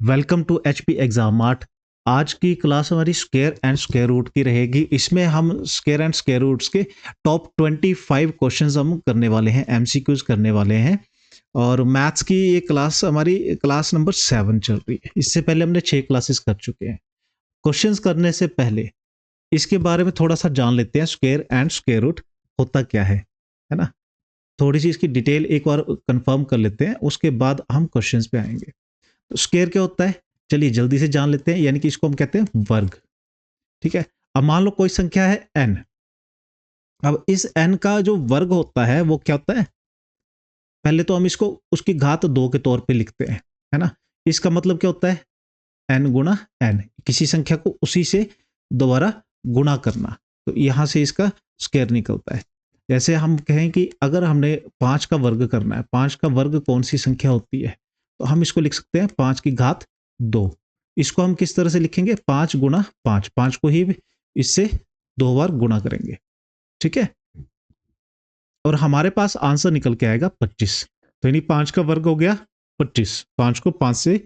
Welcome to HP exam mart. आज की class हमारी स्क्वायर एंड स्क्वायर रूट की रहेगी। इसमें हम स्क्वायर एंड स्क्वायर रूट्स के टॉप 25 क्वेश्चंस हम करने वाले हैं, एमसीक्यूज करने वाले हैं। और मैथ्स की ये क्लास हमारी क्लास नंबर 7 चल रही है। इससे पहले हमने 6 क्लासेस कर चुके हैं। क्वेश्चंस करने से पहले इसके बारे में थोड़ा सा जान लेते हैं, स्क्वायर एंड स्क्वायर रूट होता क्या है ना। थोड़ी सी इसकी डिटेल एक बार कंफर्म कर लेते हैं, उसके बाद हम क्वेश्चंस पे आएंगे। तो स्क्वायर क्या होता है, चलिए जल्दी से जान लेते हैं। यानी कि इसको हम कहते हैं वर्ग। ठीक है, अब मान लो कोई संख्या है n। अब इस n का जो वर्ग होता है वो क्या होता है, पहले तो हम इसको उसकी घात 2 के तौर पे लिखते हैं, है ना। इसका मतलब क्या होता है, n गुणा n, किसी संख्या को उसी से दोबारा गुणा करना। तो यहां से इसका स्क्वायर निकलता है। जैसे हम कहें कि अगर हमने 5 का वर्ग करना है, 5 का वर्ग कौन सी संख्या होती है, तो हम इसको लिख सकते हैं 5 की घात 2। इसको हम किस तरह से लिखेंगे, 5 गुणा 5, 5 को ही इससे 2 बार गुणा करेंगे। ठीक है, और हमारे पास आंसर निकल के आएगा 25। तो यानी 5 का वर्ग हो गया 25, 5 को 5 से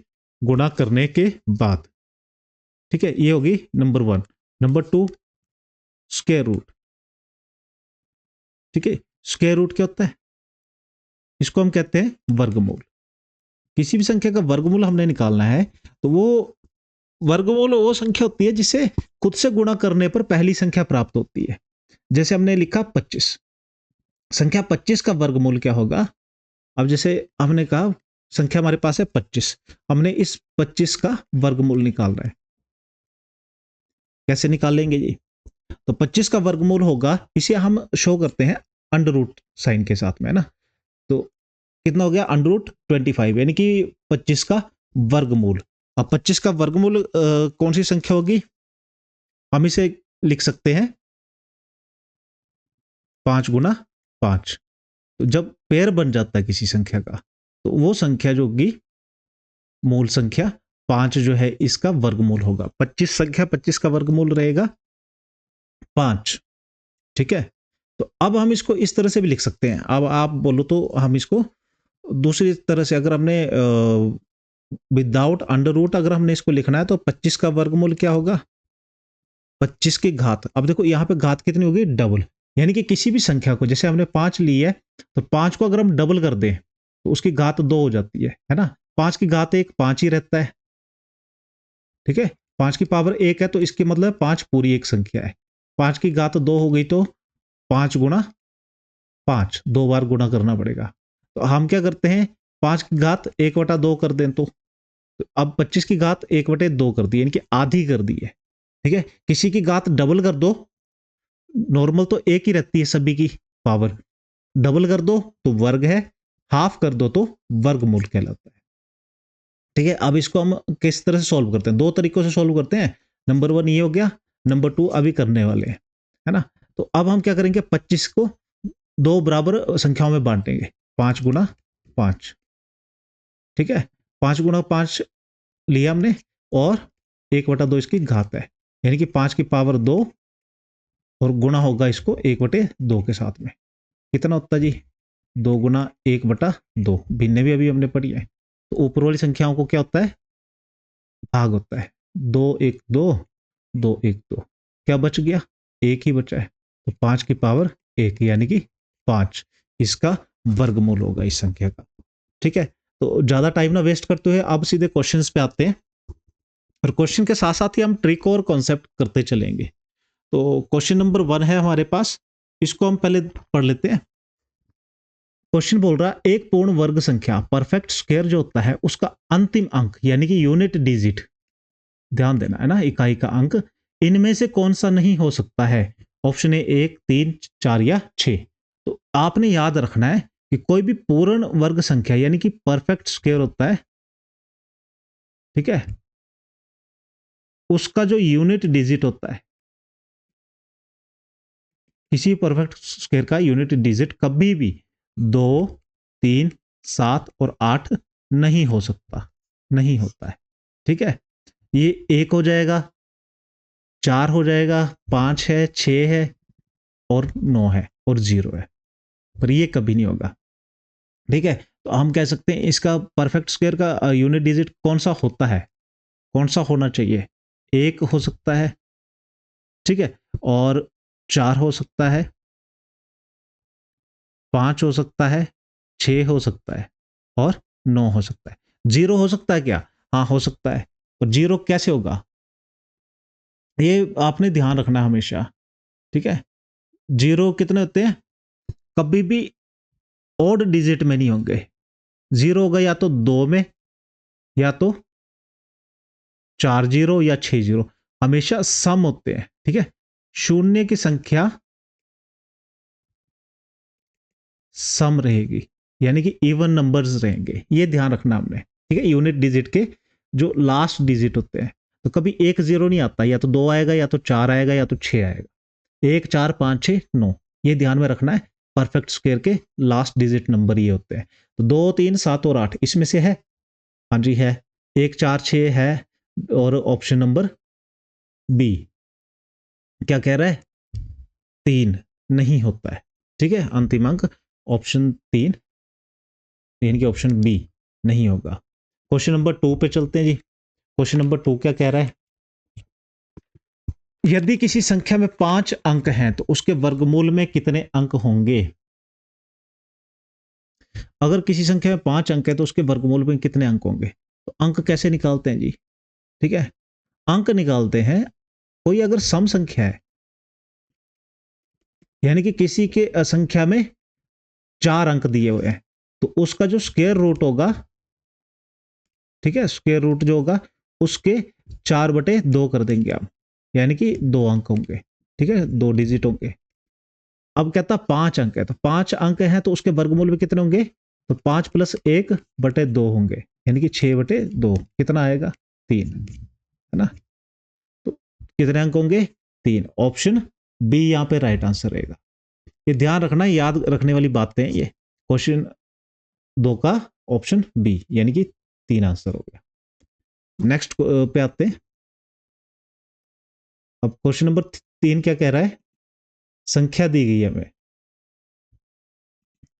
गुणा करने के बाद। ठीक है, ये होगी नंबर 1। Number 2 square root. ठीक है, स्क्वायर रूट क्या होता है, इसको हम कहते हैं वर्गमूल। किसी भी संख्या का वर्गमूल हमने निकालना है तो वो वर्गमूल वो संख्या होती है जिसे खुद से गुणा करने पर पहली संख्या प्राप्त होती है। जैसे हमने लिखा 25, संख्या 25 का वर्गमूल क्या होगा। अब जैसे हमने कहा संख्या हमारे पास है 25, हमने इस 25 का वर्गमूल निकालना है। कैसे निकालेंगे जी, तो 25 का वर्गमूल होगा, इसे हम शो करते हैं अंडर रूट साइन के साथ में, है ना। तो कितना हो गया, अंडर रूट 25, यानी कि 25 का वर्गमूल। अब 25 का वर्गमूल कौन सी संख्या होगी, हम इसे लिख सकते हैं 5 गुना 5। तो जब पेयर बन जाता है किसी संख्या का, तो वो संख्या जो होगी मूल संख्या 5 जो है इसका वर्गमूल होगा। 25 संख्या 25 का वर्गमूल रहेगा 5। ठीक है, तो अब हम इसको इस तरह से भी लिख सकते हैं। अब आप बोलो तो हम इसको दूसरी तरह से, अगर हमने विदाउट अंडर रूट अगर हमने इसको लिखना है तो 25 का वर्गमूल क्या होगा, 25 की घात। अब देखो यहाँ पे घात कितनी होगी, डबल। यानी कि किसी भी संख्या को, जैसे हमने 5 ली है, तो 5 को अगर हम डबल कर दें तो उसकी घात 2 हो जाती है ना। 5 की घात 1, 5 ही रहता है। ठीक है, 5 की पावर 1 है तो इसकी मतलब 5 पूरी एक संख्या है। 5 की घात 2 हो गई तो 5 गुणा 5, 2 बार गुणा करना पड़ेगा। तो हम क्या करते हैं, 5 की घात 1/2 कर दें तो अब 25 की घात 1/2 कर दी, यानी कि आधी कर दी है। ठीक है, किसी की घात डबल कर दो, नॉर्मल तो एक ही रहती है सभी की पावर, डबल कर दो तो वर्ग है, हाफ कर दो तो वर्गमूल कहलाता है। ठीक है, अब इसको हम किस तरह से सॉल्व करते हैं, 2 तरीकों से सॉल्व करते हैं। नंबर 1 ये हो गया, नंबर 2 अभी करने वाले हैं, है ना। तो अब हम क्या करेंगे, 25 को 2 बराबर संख्याओं में बांटेंगे, 5 गुना 5। ठीक है, 5 गुना 5 लिया हमने, और 1/2 इसकी घात है, यानी कि 5 की पावर 2, और गुणा होगा इसको 1/2 के साथ में। कितना होता है जी, 2 गुना 1/2। भिन्न भी अभी हमने पढ़ी है। तो ऊपर वाली संख्याओं को क्या होता है, भाग होता है। 2 1 2, 2 1 2, क्या बच गया, 1 ही बचा है। तो 5 की पावर 1, यानी कि 5 इसका वर्गमूल होगा इस संख्या का। ठीक है, तो ज्यादा टाइम ना वेस्ट करते हुए अब सीधे क्वेश्चंस पे आते हैं, और क्वेश्चन के साथ साथ ही हम ट्रिक और कॉन्सेप्ट करते चलेंगे। तो क्वेश्चन नंबर 1 है हमारे पास, इसको हम पहले पढ़ लेते हैं। क्वेश्चन बोल रहा है, एक पूर्ण वर्ग संख्या परफेक्ट स्क्वायर जो होता है उसका अंतिम अंक, यानी कि यूनिट डिजिट, ध्यान देना है ना, इकाई का अंक इनमें से कौन सा नहीं हो सकता है। ऑप्शन ए 1 3 4 या 6। तो आपने याद रखना है कि कोई भी पूर्ण वर्ग संख्या यानी कि परफेक्ट स्क्वायर होता है, ठीक है, उसका जो यूनिट डिजिट होता है, किसी परफेक्ट स्क्वायर का यूनिट डिजिट कभी भी 2 3 7 और 8 नहीं हो सकता, नहीं होता है। ठीक है, ये 1 हो जाएगा, 4 हो जाएगा, 5 है, 6 है, और 9 है, और 0 है, पर ये कभी नहीं होगा। ठीक है, तो हम कह सकते हैं इसका परफेक्ट स्क्वायर का यूनिट डिजिट कौन सा होता है, कौन सा होना चाहिए, 1 हो सकता है, ठीक है, और 4 हो सकता है, 5 हो सकता है, 6 हो सकता है और 9 हो सकता है। 0 हो सकता है क्या? हाँ हो सकता है। और 0 कैसे होगा, ये आपने ध्यान रखना हमेशा, ठीक है। 0 कितने होते हैं, कभी भी ऑड डिजिट में नहीं होंगे। 0 होगा या तो 2 में, या तो 4 0 या 6 0, हमेशा सम होते हैं, ठीक है। शून्य की संख्या सम रहेगी, यानी कि इवन नंबर्स रहेंगे, ये ध्यान रखना हमने, ठीक है। यूनिट डिजिट के जो लास्ट डिजिट होते हैं, तो कभी 1 0 नहीं आता, या तो 2 आएगा, या तो 4 आएगा, या तो 6 आएगा। 1 4 5 6 9, ये ध्यान में रखना है। परफेक्ट स्क्वायर के लास्ट डिजिट नंबर ये होते हैं। तो 2 3 7 और 8 इसमें से है, हाँ जी है। 1 4 6 है, और ऑप्शन नंबर बी क्या कह रहा है, 3 नहीं होता है, ठीक है। अंतिम अंक ऑप्शन 3, यानी कि ऑप्शन बी नहीं होगा। क्वेश्चन नंबर 2 पे चलते हैं जी। क्वेश्चन नंबर 2 क्या कह रहा है, यदि किसी संख्या में 5 अंक हैं तो उसके वर्गमूल में कितने अंक होंगे। अगर किसी संख्या में 5 अंक है तो उसके वर्गमूल में कितने अंक होंगे। तो अंक कैसे निकालते हैं जी, ठीक है। अंक निकालते हैं, कोई अगर सम संख्या है, यानी कि किसी के संख्या में 4 अंक दिए हुए हैं, तो उसका जो स्क्वायर रूट होगा, ठीक है, स्क्वायर रूट जो होगा उसके 4/2 कर देंगे हम, यानी कि 2 अंक होंगे, ठीक है, 2 डिजिट होंगे। अब कहता 5 अंक है, तो 5 अंक है तो उसके वर्गमूल में कितने होंगे, तो 5 + 1/2 होंगे, यानी कि 6/2, कितना आएगा 3, है ना। तो कितने अंक होंगे, 3। ऑप्शन बी यहां पे राइट आंसर रहेगा। ये ध्यान रखना, याद रखने वाली बातें हैं ये। क्वेश्चन 2 का ऑप्शन बी, यानी कि 3 आंसर हो गया। नेक्स्ट पे आते हैं। अब क्वेश्चन नंबर 3 क्या कह रहा है, संख्या दी गई है हमें,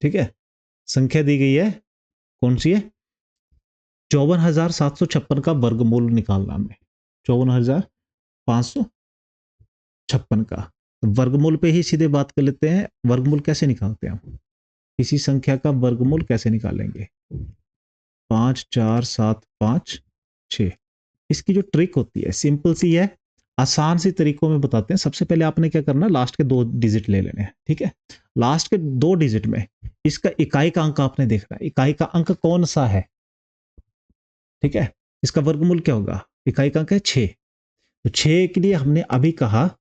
ठीक है, संख्या दी गई है, कौन सी है, 54,756 का वर्गमूल निकालना हमें, 54,556 का। वर्गमूल पे ही सीधे बात कर लेते हैं, वर्गमूल कैसे निकालते हैं हम, किसी संख्या का वर्गमूल कैसे निकालेंगे। 5 4 7 5 6, इसकी जो ट्रिक होती है सिंपल सी है, आसान सी तरीकों में बताते हैं। सबसे पहले आपने क्या करना, लास्ट के 2 डिजिट ले लेने हैं, ठीक है। लास्ट के 2 डिजिट में इसका इकाई का अंक आपने देखना है, इकाई का अंक कौन सा है, ठीक है। इसका वर्गमूल क्या होगा, इकाई का अंक है 6, तो 6 के लिए हमने अभी कहा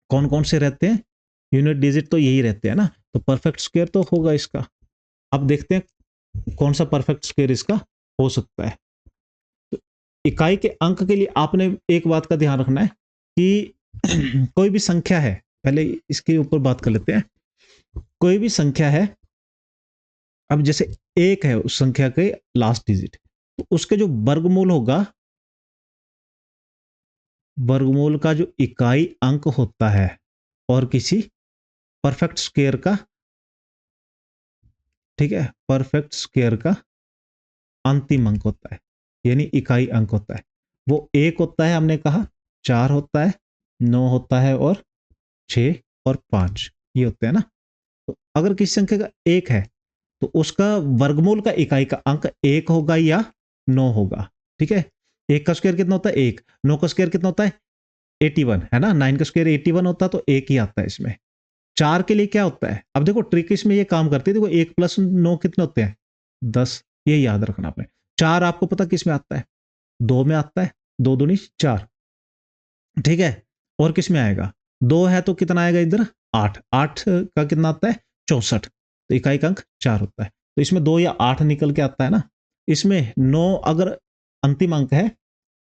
कौन कौन से रहते हैं, यूनिट डिजिट तो यही रहते हैं ना, तो परफेक्ट स्क्वायर तो होगा इसका। अब देखते हैं कौन सा परफेक्ट स्क्वायर इसका हो सकता है। तो इकाई के अंक के लिए आपने एक बात का ध्यान रखना है कि कोई भी संख्या है, पहले इसके ऊपर बात कर लेते हैं। कोई भी संख्या है, अब जैसे 1 है उस संख्या के लास्ट डिजिट, तो उसके जो वर्गमूल होगा, वर्गमूल का जो इकाई अंक होता है और किसी परफेक्ट स्क्वायर का, ठीक है, परफेक्ट स्क्वायर का अंतिम अंक होता है, यानी इकाई अंक होता है, वो 1 होता है, हमने कहा 4 होता है, 9 होता है, और 6 और 5 ये होते हैं ना। तो अगर किसी संख्या का 1 है तो उसका वर्गमूल का इकाई का अंक 1 होगा या 9 होगा, ठीक है। 1 का स्क्वायर कितना होता है 1, 9 का स्क्वायर कितना होता है 81, है ना। 9 का स्क्वायर 81 होता है, तो 1 ही आता है इसमें। 4 के लिए क्या होता है, अब देखो ट्रिक इसमें ये काम करती है, देखो 1 + 9 कितने होते हैं 10, ये याद रखना आपने। 4 आपको पता किस में आता है, 2 में आता है, 2 दूनी 4, ठीक है। और किस में आएगा, 2 है तो कितना आएगा इधर 8, 8 का कितना आता है 64, तो इकाई का अंक 4 होता है, तो इसमें 2 या 8 निकल के आता है ना। इसमें 9 अगर अंतिम अंक है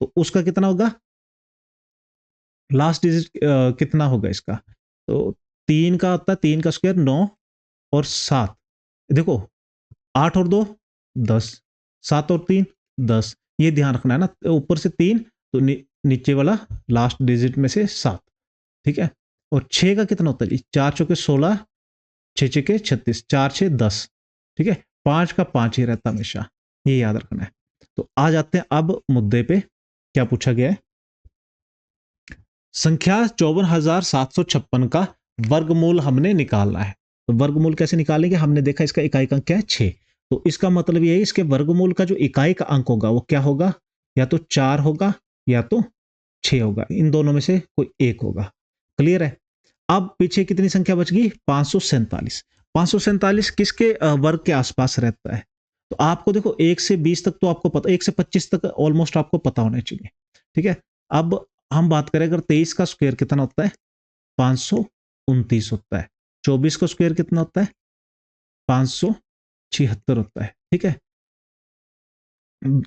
तो उसका कितना होगा, लास्ट डिजिट कितना होगा इसका, तो 3 का आता है, 3 का स्क्वायर 9 और 7, देखो 8 और 2 10, 7 और 3 10, ये ध्यान रखना है ना, ऊपर से 3 तो नीचे वाला लास्ट डिजिट में से 7, ठीक है। और 6 का कितना होता है जी, 4 चौके 16, 6 छक्के 36, 4 6 10, ठीक है, 5 का 5 ही रहता हमेशा, ये याद रखना है। तो आ जाते हैं अब मुद्दे पे, क्या पूछा गया है। संख्या 54,756 का वर्गमूल हमने निकालना है। तो वर्गमूल कैसे निकालेंगे, हमने देखा इसका इकाई का अंक क्या है 6। तो इसका मतलब ये है इसके वर्गमूल का जो इकाई का अंक होगा वो क्या होगा, या तो 4 होगा या तो 6 होगा, इन दोनों में से कोई एक होगा। क्लियर है। अब पीछे कितनी संख्या बच गई, 547। 547 किसके वर्ग के आसपास रहता है, तो आपको देखो 1 से 20 तक तो आपको पता, 1 से 25 तक ऑलमोस्ट आपको पता होना चाहिए। ठीक है, अब हम बात करें अगर 23 का स्क्वायर कितना होता है, 529 होता है। 24 का स्क्वायर कितना होता है, 576 होता है। ठीक है,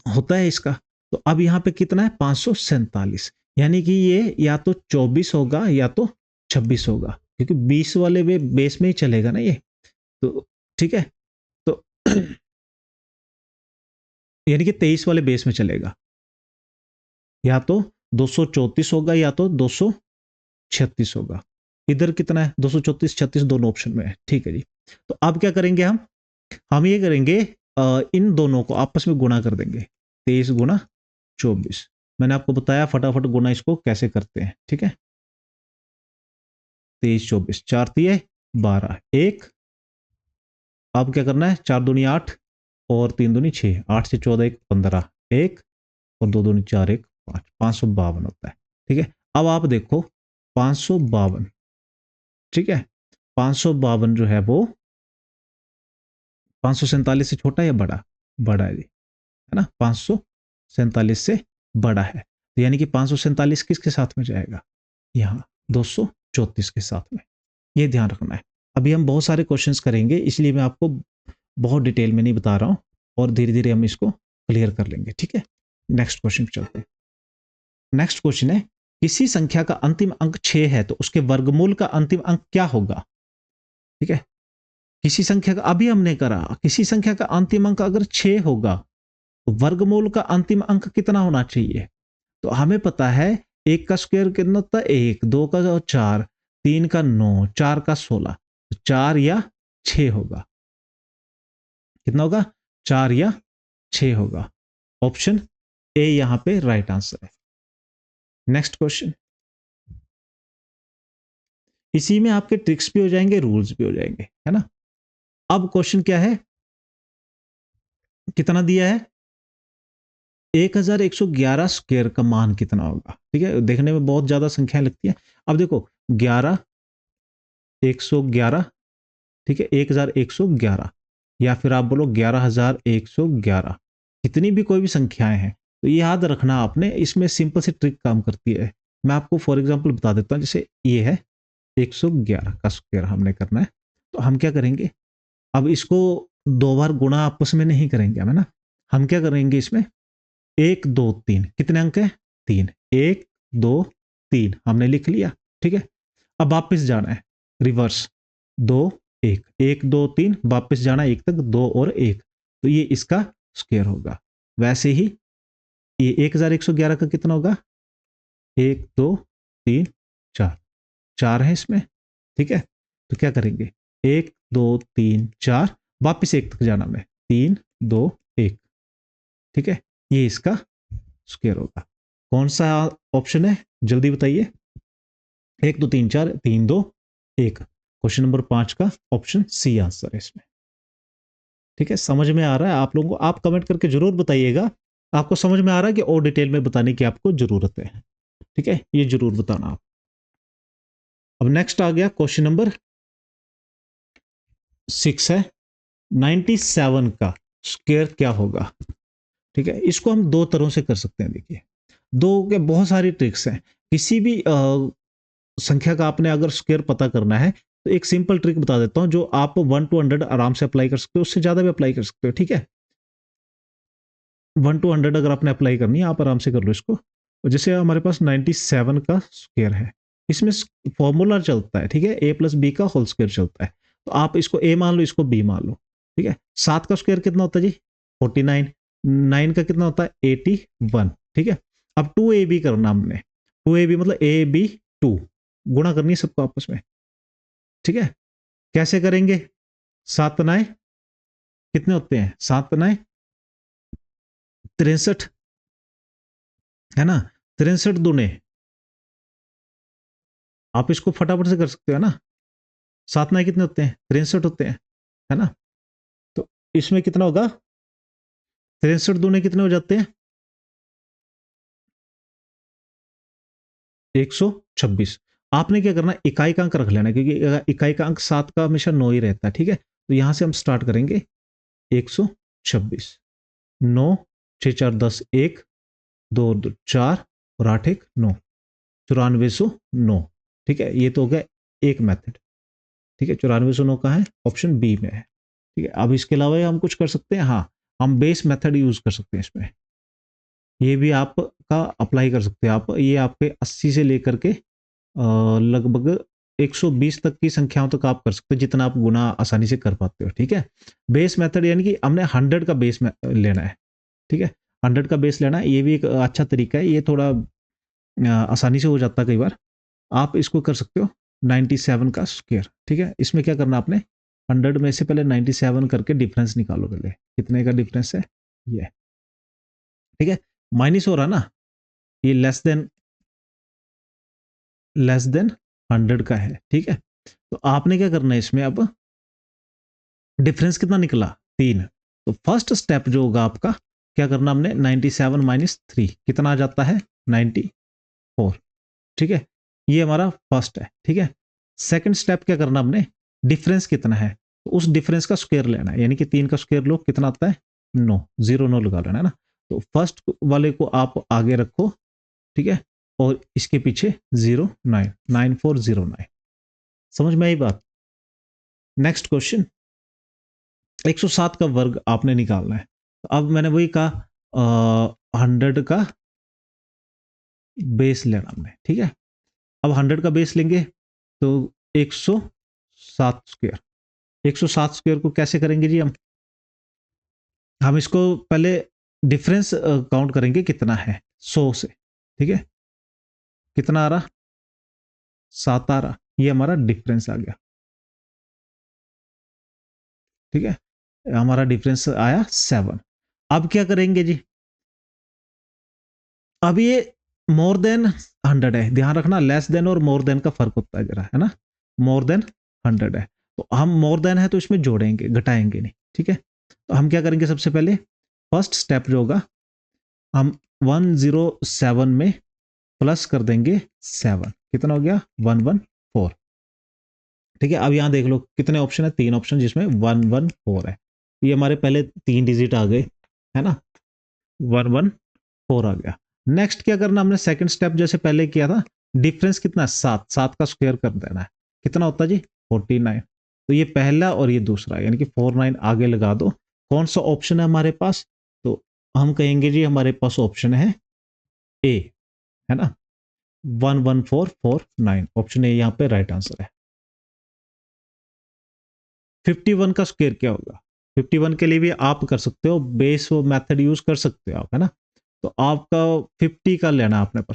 होता है इसका। तो अब यहां पे कितना है, 547, यानी कि ये या तो 24 होगा या तो 26 होगा, क्योंकि 20 वाले बेस में ही चलेगा ना ये। तो ठीक है, तो यानी कि 23 वाले बेस में चलेगा, या तो 234 होगा या तो 236 होगा। इधर कितना है, 234 36 दोनों ऑप्शन में है। ठीक है जी, तो अब क्या करेंगे हम ये करेंगे, इन दोनों को आपस में गुणा कर देंगे, 23 गुणा 24। मैंने आपको बताया फटाफट गुणा इसको कैसे करते हैं। ठीक है, 23 24, 4 तिये 12, एक। अब क्या करना है, 4 दूनी 8 और 3 दूनी 6, 8 से 14 एक 15, एक और 2 दूनी 4 एक 5, 552 होता है। ठीक है, अब आप देखो 552, ठीक है, 552 जो है वो 547 से छोटा या बड़ा, बड़ा है जी, है ना, 547 से बड़ा है। तो यानी कि 547 किसके साथ में जाएगा, यहाँ 234 के साथ में। ये ध्यान रखना है। अभी हम बहुत सारे क्वेश्चंस करेंगे, इसलिए मैं आपको बहुत डिटेल में नहीं बता रहा हूं, और धीरे धीरे हम इसको क्लियर कर लेंगे। ठीक है, नेक्स्ट क्वेश्चन पे चलते हैं। नेक्स्ट क्वेश्चन है, किसी संख्या का अंतिम अंक 6 है तो उसके वर्गमूल का अंतिम अंक क्या होगा। ठीक है, किसी संख्या का, अभी हमने करा, किसी संख्या का अंतिम अंक अगर 6 होगा तो वर्गमूल का अंतिम अंक कितना होना चाहिए। तो हमें पता है एक का स्क्वायर कितना होता है, एक, दो का 4, तीन का 9, 4 का 16, 4 या 6 होगा। कितना होगा, 4 या 6 होगा। ऑप्शन ए यहां पे राइट आंसर है। नेक्स्ट क्वेश्चन, इसी में आपके ट्रिक्स भी हो जाएंगे, रूल्स भी हो जाएंगे, है ना। अब क्वेश्चन क्या है, कितना दिया है, 1111 स्क्वायर का मान कितना होगा। ठीक है, देखने में बहुत ज्यादा संख्या लगती है। अब देखो 11 111, ठीक है, 1111, या फिर आप बोलो 11111, कितनी भी कोई भी संख्याएं हैं, तो ये याद रखना आपने, इसमें सिंपल सी ट्रिक काम करती है। मैं आपको फॉर एग्जांपल बता देता हूं, जैसे ये है 111 का स्क्वायर हमने करना है, तो हम क्या करेंगे, अब इसको दो बार गुणा आपस में नहीं करेंगे हम, है ना। हम क्या करेंगे इसमें, 1 2 3, कितने अंक है, 3, 1 2 3 हमने लिख लिया। ठीक है, अब वापस जाना है, रिवर्स, 2 1 1 2 3, वापस जाना 1 तक, 2 और 1, तो ये इसका स्क्वायर होगा। वैसे ही ये 1111 का कितना होगा, 1 2 3 4, 4 है इसमें। ठीक है, तो क्या करेंगे, 1 2 3 4, वापस 1 तक जाना में, 3 2 1। ठीक है, ये इसका स्क्वायर होगा। कौन सा ऑप्शन है, जल्दी बताइए। 1 2 3 4, 3 2 1, क्वेश्चन नंबर 5 का ऑप्शन सी आंसर है इसमें। ठीक है, समझ में आ रहा है आप लोगों को, आप कमेंट करके जरूर बताइएगा आपको समझ में आ रहा है कि और डिटेल में बताने की आपको जरूरत है। ठीक है, ये जरूर बताना आप। अब नेक्स्ट आ गया क्वेश्चन नंबर 6 है, 97 का स्क्वायर क्या होगा। ठीक है, इसको हम दो तरह से कर सकते हैं। देखिए, दो के बहुत सारी ट्रिक्स हैं। किसी भी संख्या का आपने अगर स्क्वायर पता करना है, तो एक सिंपल ट्रिक बता देता हूं, जो आप 1 to 100 आराम से अप्लाई कर सकते हो, उससे ज्यादा भी अप्लाई कर सकते हो। ठीक है, 1 to 100 अगर आपने अप्लाई करनी है, आप आराम से कर लो इसको। जैसे हमारे पास 97 का स्क्वायर है, इसमें फॉर्मूला चलता है, ठीक है, ए प्लस बी का होल स्क्वायर चलता है। तो आप इसको ए मान लो, इसको बी मान लो। ठीक है, 7 का स्क्वायर कितना होता है जी, 49, 9 का कितना होता है, 81। ठीक है, अब 2ab करना हमने, 2ab मतलब ए बी 2, गुणा करनी है सबको आपस में। ठीक है, कैसे करेंगे, 7 9 कितने होते हैं? 7 × 9 = 63, है ना? 63 दूने, आप इसको फटाफट से कर सकते हो ना। 7 × 9 कितने होते हैं? 63 होते हैं, है ना? तो इसमें कितना होगा? 63 दूने कितने हो जाते हैं? 126। आपने क्या करना, इकाई का अंक रख लेना, क्योंकि इकाई का अंक 7 का हमेशा 9 ही रहता है, ठीक है? तो यहां से हम स्टार्ट करेंगे 126, 9, 6 4 10, 1, 2 2 4 और 8 1 9, 9409, ठीक है? ये तो हो गया एक मेथड, ठीक है? 9409 का है, ऑप्शन बी में है, ठीक है? अब इसके अलावा हम कुछ कर सकते हैं, हाँ, हम बेस मेथड यूज कर सकते हैं इसमें। ये भी आपका अप्लाई कर सकते हैं आप, ये आपके 80 से लेकर के लगभग 120 तक की संख्याओं तक आप कर सकते हो, जितना आप गुना आसानी से कर पाते हो, ठीक है? बेस मेथड यानी कि हमने 100 का बेस लेना है, ठीक है? 100 का बेस लेना है, ये भी एक अच्छा तरीका है, ये थोड़ा आसानी से हो जाता है कई बार। आप इसको कर सकते हो 97 का स्क्वायर, ठीक है? इसमें क्या करना आपने, 100 में से पहले 97 करके डिफरेंस निकालो, पहले कितने का डिफरेंस है ये, ठीक है? माइनस हो रहा ना, ये लेस देन 100 का है, ठीक है? तो आपने क्या करना है इसमें, अब डिफरेंस कितना निकला, 3। तो फर्स्ट स्टेप जो होगा आपका, क्या करना हमने, 97 - 3 कितना आ जाता है, 94, ठीक है? ये हमारा फर्स्ट है, ठीक है? सेकंड स्टेप क्या करना हमने, डिफरेंस कितना है, तो उस डिफरेंस का स्क्वायर लेना है, यानी कि 3 का स्क्वायर लो, कितना आता है, 9, 0 9 लगा लेना है ना। तो फर्स्ट वाले को आप आगे रखो, ठीक है? और इसके पीछे 09, 9409, समझ में आई बात? नेक्स्ट क्वेश्चन, 107 का वर्ग आपने निकालना है। तो अब मैंने वही कहा, 100 का बेस लेना हमने, ठीक है? अब 100 का बेस लेंगे तो 107 स्क्वायर, 107 स्क्वायर को कैसे करेंगे जी हम इसको पहले डिफरेंस काउंट करेंगे कितना है 100 से, ठीक है? कितना आ रहा, 7 आ रहा, ये हमारा डिफरेंस आ गया, ठीक है? हमारा डिफरेंस आया 7। अब क्या करेंगे जी, अब ये मोर देन 100 है, ध्यान रखना, लेस देन और मोर देन का फर्क होता है जरा, है ना? मोर देन 100 है, तो हम मोर देन है तो इसमें जोड़ेंगे, घटाएंगे नहीं, ठीक है? तो हम क्या करेंगे, सबसे पहले फर्स्ट स्टेप जो होगा, हम 107 में प्लस कर देंगे 7, कितना हो गया, 114, ठीक है? अब यहां देख लो कितने ऑप्शन है, 3 ऑप्शन, जिसमें 114 है, ये हमारे पहले 3 डिजिट आ गए, है ना? 114 आ गया। नेक्स्ट क्या करना हमने, सेकंड स्टेप जैसे पहले किया था, डिफरेंस कितना है, 7, 7 का स्क्वायर कर देना है, कितना होता है जी, 49। तो ये पहला और ये दूसरा, यानी कि 49 आगे लगा दो। कौन सा ऑप्शन है हमारे पास, तो हम कहेंगे जी हमारे पास ऑप्शन है ए, है ना? 11449, ऑप्शन ए यहाँ पे राइट आंसर है। 51 का स्क्वायर क्या होगा, 51 के लिए भी आप कर सकते हो, बेस वो मेथड यूज कर सकते हो आप, है ना? तो आपका 50 का लेना आपने पर,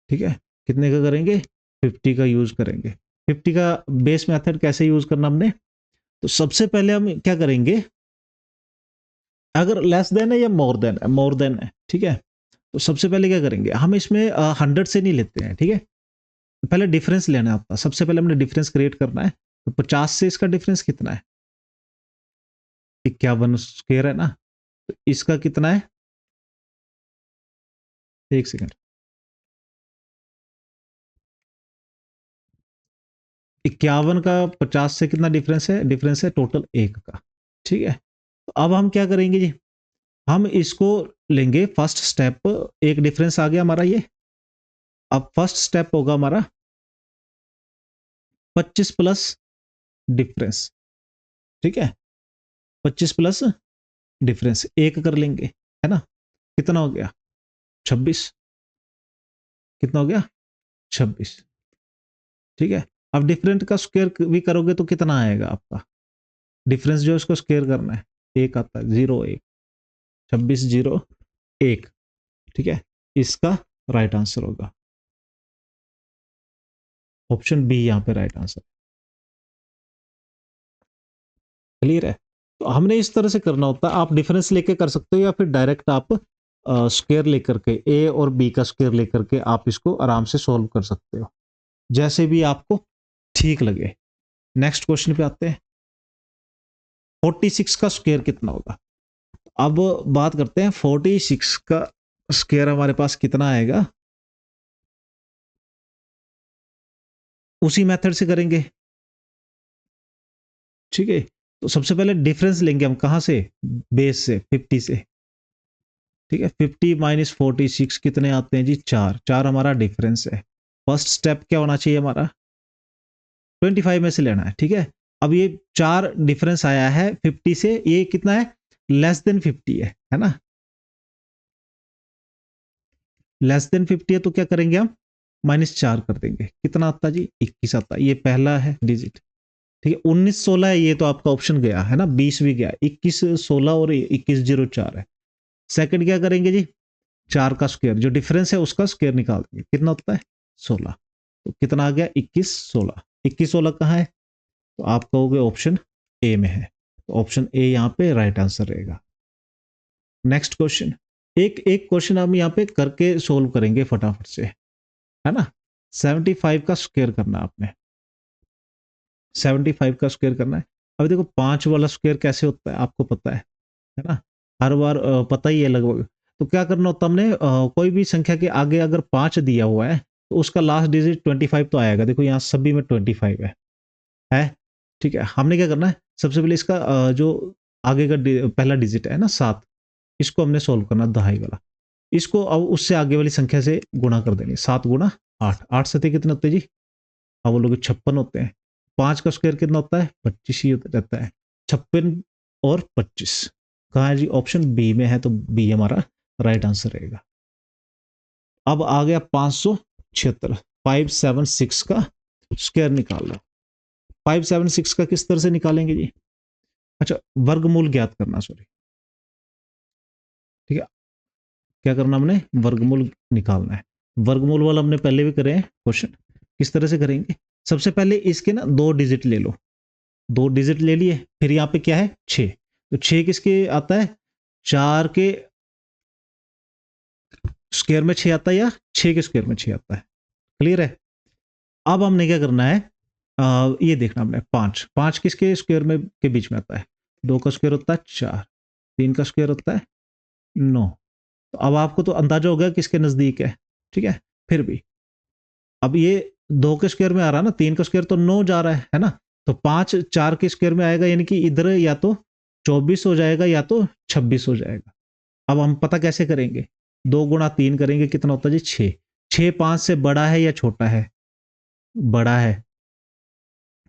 ठीक है? कितने का करेंगे, 50 का यूज करेंगे। 50 का बेस मेथड कैसे यूज करना हमने, तो सबसे पहले हम क्या करेंगे, अगर लेस देन है या मोर देन है, ठीक है? तो सबसे पहले क्या करेंगे, हम इसमें 100 से नहीं लेते हैं, ठीक है? पहले डिफरेंस लेना होता है, सबसे पहले हमने डिफरेंस क्रिएट करना है। तो 50 से इसका डिफरेंस कितना है, 51 स्क्वायर है ना? तो इसका कितना है, एक सेकंड, 51 का 50 से कितना डिफरेंस है, डिफरेंस है टोटल 1 का, ठीक है? तो अब हम क्या करेंगे जी, हम इसको लेंगे फर्स्ट स्टेप, एक डिफरेंस आ गया हमारा ये। अब फर्स्ट स्टेप होगा हमारा 25 प्लस डिफरेंस, ठीक है? 25 प्लस डिफरेंस एक कर लेंगे, है ना? कितना हो गया, 26, कितना हो गया, 26, ठीक है? अब डिफरेंट का स्क्वायर भी करोगे तो कितना आएगा आपका, डिफरेंस जो है उसको स्क्वायर करना है, एक आता है, 0 1, 26 0 1, ठीक है? इसका राइट आंसर होगा। ऑप्शन बी यहाँ पे राइट आंसर। क्लियर है? तो हमने इस तरह से करना होता है, आप डिफरेंस लेके कर सकते हो या फिर डायरेक्ट आप स्क्वायर लेकर के ए और बी का स्क्वायर लेकर के आप इसको आराम से सॉल्व कर सकते हो, जैसे भी आपको ठीक लगे। नेक्स्ट क्वेश्चन पे आते हैं। 46 का स्क्वायर कितना होगा? अब बात करते हैं 46 का स्क्वायर हमारे पास कितना आएगा, उसी मेथड से करेंगे। ठीक है, तो सबसे पहले डिफरेंस लेंगे हम कहां से, बेस से, 50 से। ठीक है, 50 माइनस 46 कितने आते हैं जी, 4। 4 हमारा डिफरेंस है। फर्स्ट स्टेप क्या होना चाहिए हमारा, 25 में से लेना है। ठीक है, अब ये 4 डिफरेंस आया है 50 से, ये कितना है, लेस देन 50 है ना, लेस देन 50 है, तो क्या करेंगे हम, -4 कर देंगे। कितना आता जी, 21 आता है। ये पहला है डिजिट। ठीक है, 19 16 है, ये तो आपका ऑप्शन गया है ना, 20 भी गया, 21 16 और 21 04 है। सेकंड क्या करेंगे जी, 4 का स्क्वायर, जो डिफरेंस है उसका स्क्वायर निकाल देंगे, कितना होता है 16। तो कितना आ गया, 21 16। 21 16 कहाँ है, तो आप कहोगे ऑप्शन ए में है, तो ऑप्शन ए यहाँ पे राइट आंसर रहेगा। नेक्स्ट क्वेश्चन, एक एक क्वेश्चन हम यहाँ पे करके सोल्व करेंगे फटाफट से, है ना। 75 का स्क्वायर करना आपने, 75 का स्क्वायर करना है। अभी देखो 5 वाला स्क्वायर कैसे होता है आपको पता है ना, हर बार पता ही है लगभग। तो क्या करना होता है हमने, कोई भी संख्या के आगे अगर 5 दिया हुआ है तो उसका लास्ट डिजिट 25 तो आएगा। देखो यहाँ सभी में 25 है। ठीक है, हमने क्या करना है, सबसे पहले इसका जो आगे का पहला डिजिट है ना 7, इसको हमने सोल्व करना, दहाई वाला। इसको अब उससे आगे वाली संख्या से गुणा कर देंगे, 7 गुणा 8, 8 सतह कितने होते हैं जी, अब वो लोग 56 होते हैं। 5 का स्क्वायर कितना होता है, 25 ही रहता है। 56 और 25 कहाँ है जी, ऑप्शन बी में है, तो बी हमारा राइट आंसर रहेगा। अब आ गया 576, 576 का स्क्वायर निकाल लो। 576 का किस तरह से निकालेंगे जी, अच्छा वर्गमूल ज्ञात करना, सॉरी। ठीक है, क्या करना हमने, वर्गमूल निकालना है। वर्गमूल वाला हमने पहले भी करे हैं क्वेश्चन, किस तरह से करेंगे, सबसे पहले इसके ना 2 डिजिट ले लो, 2 डिजिट ले लिए, फिर यहाँ पे क्या है 6, तो 6 किसके आता है, 4 के स्क्वायर में 6 आता है या 6 के स्क्वायर में 6 आता है। क्लियर है? अब हमने क्या करना है, ये देखना हमने, 5 5 किसके स्क्वायर में के बीच में आता है, 2 का स्क्वायर होता है 4, 3 का स्क्वायर होता है 9। तो अब आपको तो अंदाजा हो गया किसके नजदीक है। ठीक है, फिर भी अब ये 2 के स्क्वायर में आ रहा है ना, 3 का स्क्वायर तो 9 जा रहा है ना, तो 5 4 के स्क्वायर में आएगा, यानी कि इधर या तो 24 हो जाएगा या तो 26 हो जाएगा। अब हम पता कैसे करेंगे, 2 गुणा 3 करेंगे, कितना होता है जी 6। 6 5 से बड़ा है या छोटा है, बड़ा है।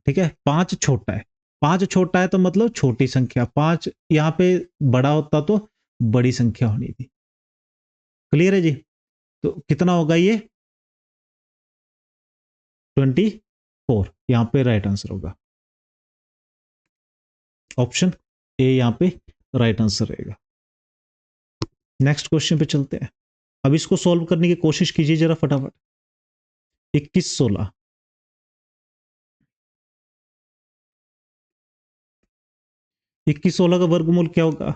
ठीक है, 5 छोटा है, 5 छोटा है तो मतलब छोटी संख्या, 5 यहाँ पे बड़ा होता तो बड़ी संख्या होनी थी। क्लियर है जी? तो कितना होगा ये 24, यहाँ पे राइट आंसर होगा, ऑप्शन ए यहाँ पे राइट आंसर रहेगा। नेक्स्ट क्वेश्चन पे चलते हैं। अब इसको सॉल्व करने की कोशिश कीजिए जरा फटाफट। 21 16, 21 16 का वर्गमूल क्या होगा,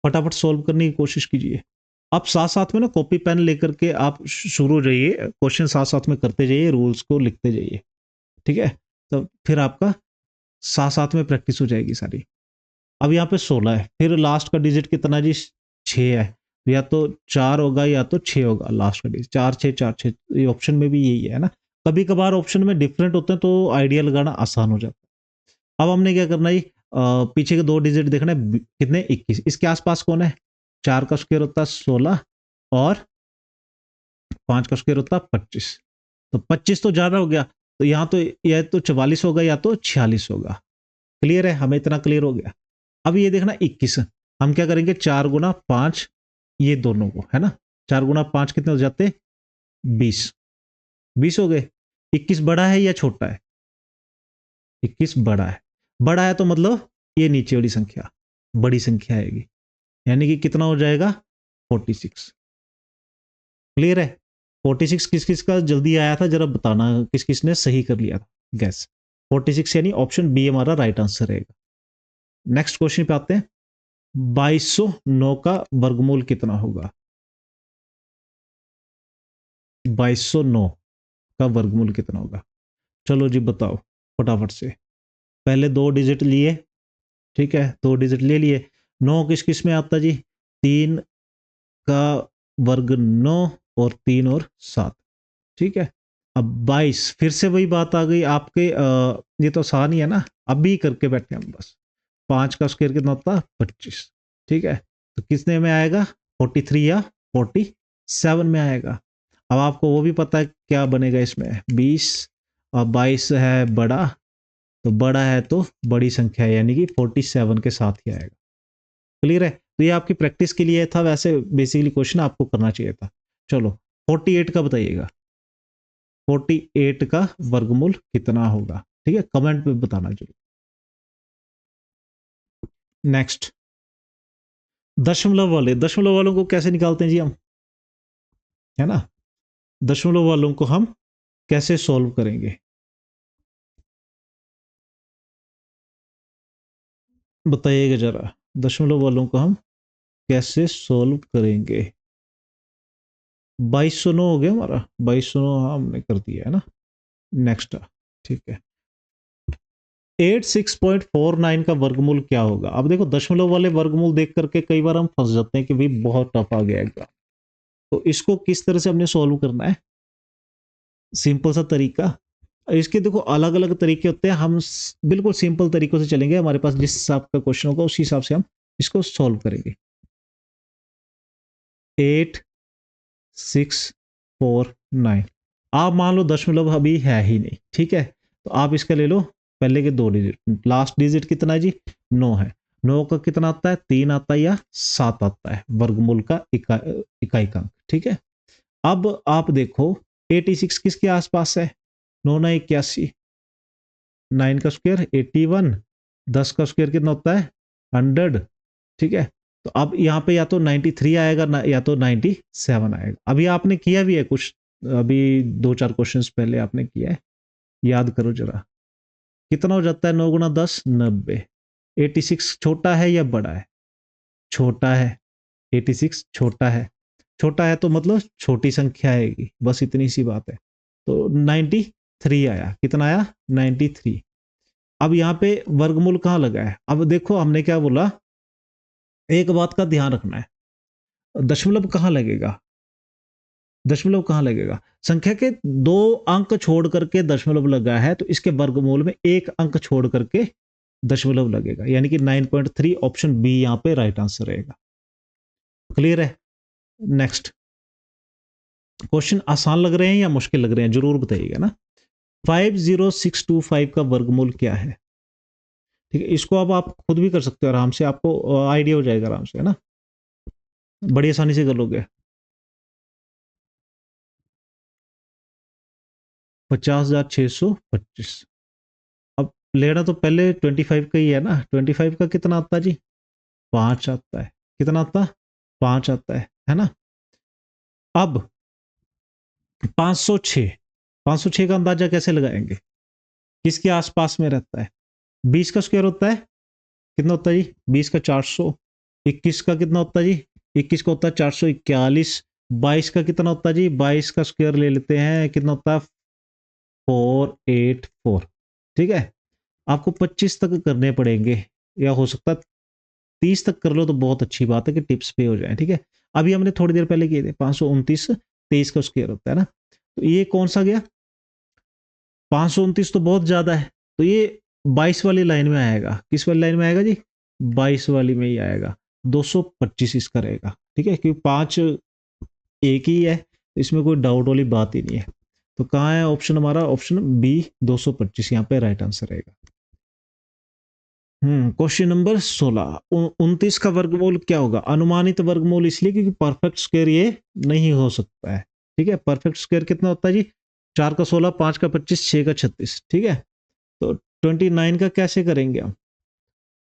फटाफट सॉल्व करने की कोशिश कीजिए। आप साथ साथ में ना कॉपी पेन लेकर के आप शुरू रहिए, क्वेश्चन साथ साथ में करते जाइए, रूल्स को लिखते जाइए। ठीक है, तो फिर आपका साथ साथ में प्रैक्टिस हो जाएगी सारी। अब यहाँ पे 16 है, फिर लास्ट का डिजिट कितना जी 6 है, या तो 4 होगा या तो 6 होगा लास्ट का डिजिट, 4 6 4 6, ये ऑप्शन में भी यही है ना। कभी कभार ऑप्शन में डिफरेंट होते हैं तो आइडिया लगाना आसान हो जाता है। अब हमने क्या करना है, पीछे के 2 डिजिट देखना है, कितने 21, इसके आसपास कौन है, 4 का स्क्वायर होता है 16 और 5 का स्क्वायर होता है 25, तो 25 तो ज्यादा हो गया, तो यहाँ तो यह तो 44 होगा या तो 46 होगा। क्लियर है, हमें इतना क्लियर हो गया। अब ये देखना 21, हम क्या करेंगे 4 गुना 5, ये दोनों को है ना, 4 गुना 5 कितने हो जाते, 20, 20 हो गए। 21 बड़ा है या छोटा है, 21 बड़ा है, बड़ा है तो मतलब ये नीचे वाली संख्या बड़ी संख्या आएगी, यानी कि कितना हो जाएगा 46। क्लियर है? 46 किस किस का जल्दी आया था, जरा बताना किस किस ने सही कर लिया था गैस। 46 यानी ऑप्शन बी हमारा राइट आंसर रहेगा। नेक्स्ट क्वेश्चन पे आते हैं, 2209 का वर्गमूल कितना होगा? 2209 का वर्गमूल कितना होगा? चलो जी बताओ फटाफट से। पहले दो डिजिट लिए, ठीक है, दो डिजिट ले लिए। 9 किस किस में आता जी? 3 का वर्ग 9 और 3 और 7, ठीक है। अब 22 फिर से वही बात आ गई आपके, ये तो आसान ही है ना, अभी करके बैठे हम बस। 5 का स्क्वायर कितना होता है? 25, ठीक है। तो कितने में आएगा? 43 या 47 में आएगा। अब आपको वो भी पता है क्या बनेगा इसमें, 20 और 22 है बड़ा, तो बड़ा है तो बड़ी संख्या है, यानी कि 47 के साथ ही आएगा। क्लियर है? तो ये आपकी प्रैक्टिस के लिए था, वैसे बेसिकली क्वेश्चन आपको करना चाहिए था। चलो 48 का बताइएगा, 48 का वर्गमूल कितना होगा? ठीक है, कमेंट में बताना जरूर। नेक्स्ट, दशमलव वालों को कैसे निकालते हैं जी हम, है ना? दशमलव वालों को हम कैसे सॉल्व करेंगे, बताइएगा जरा। दशमलव वालों को हम कैसे सॉल्व करेंगे? 2209 हो गया हमारा, 2209 हमने कर दिया है ना। नेक्स्ट, ठीक है, 86.49 का वर्गमूल क्या होगा? अब देखो दशमलव वाले वर्गमूल देख करके कई बार हम फंस जाते हैं कि भाई बहुत टफ आ गया एग्जाम, तो इसको किस तरह से हमने सॉल्व करना है? सिंपल सा तरीका, इसके देखो अलग अलग तरीके होते हैं, हम बिल्कुल सिंपल तरीकों से चलेंगे, हमारे पास जिस हिसाब का क्वेश्चन होगा उसी हिसाब से हम इसको सॉल्व करेंगे। 8649, आप मान लो दशमलव अभी है ही नहीं, ठीक है, तो आप इसका ले लो पहले के दो डिजिट, लास्ट डिजिट कितना है जी? 9 है। 9 का कितना आता है? 3 आता है या 7 आता है, वर्गमूल का इकाई का अंक, ठीक है। अब आप देखो 86 किसके आसपास है? 9 9 81, 9 का स्क्वायर 81, 10 का स्क्वायर कितना होता है? 100, ठीक है। तो अब यहाँ पे या तो 93 आएगा ना, या तो 97 आएगा। अभी आपने किया भी है कुछ, अभी 2 4 क्वेश्चंस पहले आपने किया है, याद करो जरा। कितना हो जाता है? 9 गुना 10 90। 86 छोटा है या बड़ा है? छोटा है। 86 छोटा है, छोटा है तो मतलब छोटी संख्या आएगी, बस इतनी सी बात है। तो 93 आया, कितना आया? 93। अब यहाँ पे वर्गमूल कहाँ लगा है? अब देखो हमने क्या बोला, एक बात का ध्यान रखना है, दशमलव कहाँ लगेगा? दशमलव कहाँ लगेगा? संख्या के 2 अंक छोड़ करके दशमलव लगा है, तो इसके वर्गमूल में 1 अंक छोड़ करके दशमलव लगेगा, यानी कि 9.3, ऑप्शन बी यहाँ पे राइट आंसर रहेगा। क्लियर है? नेक्स्ट क्वेश्चन आसान लग रहे हैं या मुश्किल लग रहे हैं, जरूर बताइएगा ना। 50625 का वर्गमूल क्या है? ठीक है, इसको अब आप खुद भी कर सकते हो आराम से, आपको आइडिया हो जाएगा आराम से, है ना, बड़ी आसानी से कर लोगे। 50,625। अब लेना तो पहले 25 का ही है ना, 25 का कितना आता है जी? 5 आता है। कितना आता? 5 आता है ना। अब 506, 506 का अंदाजा कैसे लगाएंगे? किसके आसपास में रहता है? 20 का स्क्वायर होता है, कितना होता है जी? 20 का 400। 21 का कितना होता है जी? 21 का होता है 441। 22 का कितना होता है जी? 22 का स्क्वायर ले लेते हैं, कितना होता है? 484, ठीक है। आपको 25 तक करने पड़ेंगे, या हो सकता है 30 तक कर लो तो बहुत अच्छी बात है कि टिप्स पे हो जाए, ठीक है। अभी हमने थोड़ी देर पहले किए थे 529, 23 का स्क्वायर होता है ना, तो ये कौन सा गया? 529 तो बहुत ज्यादा है, तो ये 22 वाली लाइन में आएगा। किस वाली लाइन में आएगा जी? 22 वाली में ही आएगा। 225 इसका रहेगा, ठीक है, क्योंकि 5 एक ही है, इसमें कोई डाउट वाली बात ही नहीं है। तो कहाँ है ऑप्शन हमारा? ऑप्शन बी 225 यहाँ पे राइट आंसर रहेगा। क्वेश्चन नंबर 16, 29 का वर्गमूल क्या होगा? अनुमानित वर्गमूल इसलिए क्योंकि परफेक्ट स्क्वायर ये नहीं हो सकता है, ठीक है। परफेक्ट स्क्वायर कितना होता है जी? 4 का 16, 5 का 25, 6 का 36, ठीक है। तो 29 का कैसे करेंगे हम?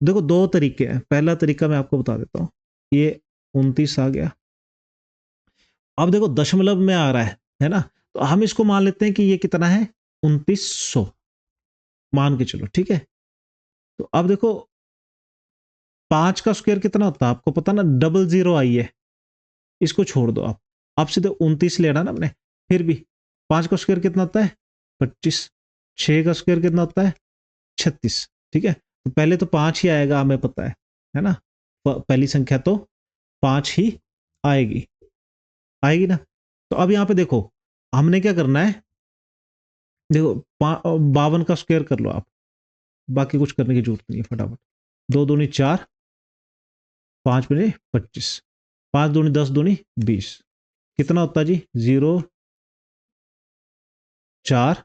देखो दो तरीके हैं, पहला तरीका मैं आपको बता देता हूँ। ये 29 आ गया, अब देखो दशमलव में आ रहा है, है ना। तो हम इसको मान लेते हैं कि ये कितना है, 2900 मान के चलो, ठीक है। तो अब देखो 5 का स्क्वायर कितना होता है आपको पता ना, 00 आई है, इसको छोड़ दो आप सीधे 29 लेना ना हमने। फिर भी 5 का स्क्वायर कितना होता है 25, 6 का स्क्वायर कितना होता है 36, ठीक है। तो पहले तो 5 ही आएगा हमें पता है ना, पहली संख्या तो 5 ही आएगी, आएगी ना। तो अब यहां पे देखो हमने क्या करना है, देखो 52 का स्क्वायर कर लो आप, बाकी कुछ करने की जरूरत नहीं है, फटाफट। 2 दूनी 4, 5 बजे 25, 5 दूनी 10 दूनी 20, कितना होता है जी 0 4,